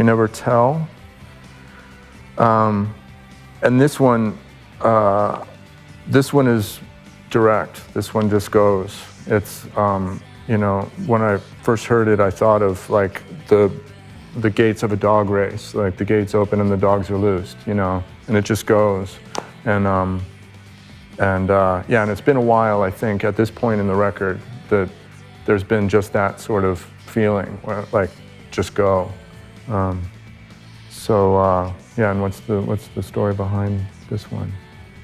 We Never Tell. And this one is direct. This one just goes. It's, you know, when I first heard it, I thought of like the gates of a dog race. Like the gates open and the dogs are loosed, you know, and it just goes. And yeah, and it's been a while, I think, at this point in the record that there's been just that sort of feeling, where, like, just go. Yeah, and what's the story behind this one?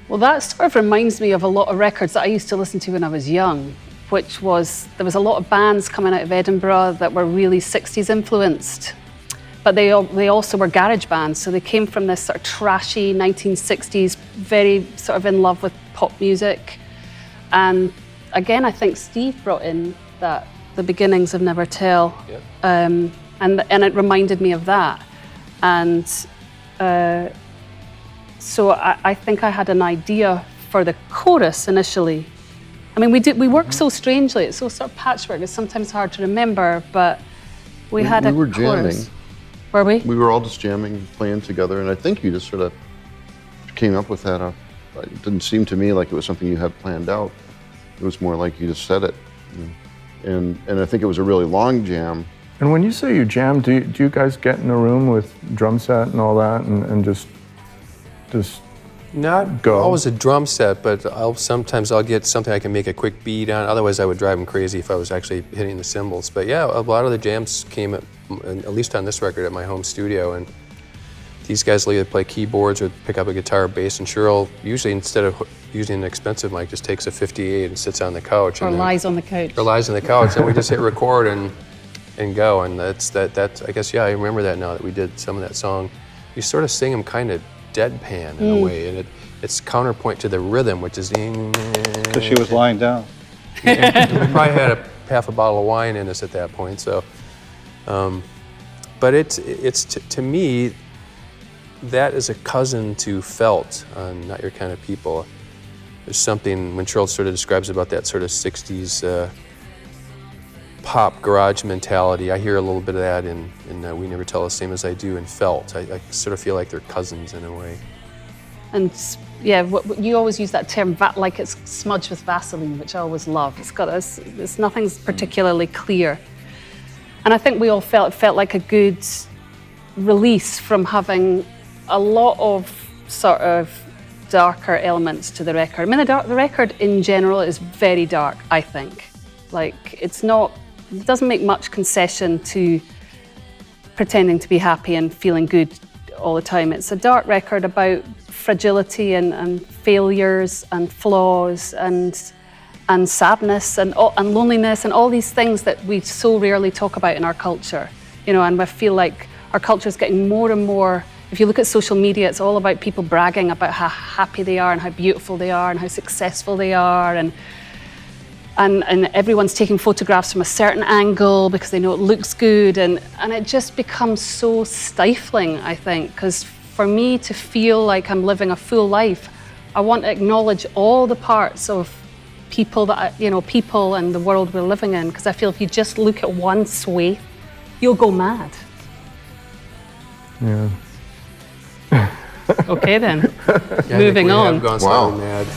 Well, that sort of reminds me of a lot of records that I used to listen to when I was young, which was, there was a lot of bands coming out of Edinburgh that were really 60s influenced, but they also were garage bands, so they came from this sort of trashy 1960s, very sort of in love with pop music. And again, I think Steve brought in that, the beginnings of Never Tell. Yep. And it reminded me of that. And so I think I had an idea for the chorus initially. I mean, we work so strangely, it's so sort of patchwork, it's sometimes hard to remember, but we had a chorus. We were jamming. Were we? We were all just jamming, playing together, and I think you just sort of came up with that. It didn't seem to me like it was something you had planned out. It was more like you just said it. And I think it was a really long jam. And when you say you jam, do you guys get in a room with drum set and all that and just Not go? always a drum set, but sometimes I'll get something I can make a quick beat on. Otherwise, I would drive them crazy if I was actually hitting the cymbals. But yeah, a lot of the jams came, at least on this record, at my home studio. And these guys will either play keyboards or pick up a guitar or bass. And Cheryl, usually instead of using an expensive mic, just takes a 58 and sits on the couch. Or lies on the couch. Or lies on the couch, and we just hit record and go. And that's I guess, yeah, I remember that now that we did some of that song. You sort of sing them kind of deadpan in a way, and it's counterpoint to the rhythm, which is. Because she was lying down. We probably had half a bottle of wine in us at that point. So, but it's to me, that is a cousin to Felt on Not Your Kind of People. There's something when Cheryl sort of describes about that sort of '60s pop garage mentality. I hear a little bit of that in We Never Tell, the same as I do in Felt. I sort of feel like they're cousins in a way. And yeah, you always use that term, like it's smudged with Vaseline, which I always love. It's got it's nothing's particularly clear. And I think we all felt like a good release from having a lot of sort of darker elements to the record. I mean, the record in general is very dark, I think. Like, it doesn't make much concession to pretending to be happy and feeling good all the time. It's a dark record about fragility and failures and flaws and sadness and loneliness and all these things that we so rarely talk about in our culture. You know, and I feel like our culture is getting more and more. If you look at social media, it's all about people bragging about how happy they are and how beautiful they are and how successful they are, and everyone's taking photographs from a certain angle because they know it looks good, and it just becomes so stifling, I think, because for me to feel like I'm living a full life, I want to acknowledge all the parts of people people and the world we're living in, because I feel if you just look at one swathe, you'll go mad. Yeah. Okay then, Yeah, moving on. Have gone slightly mad.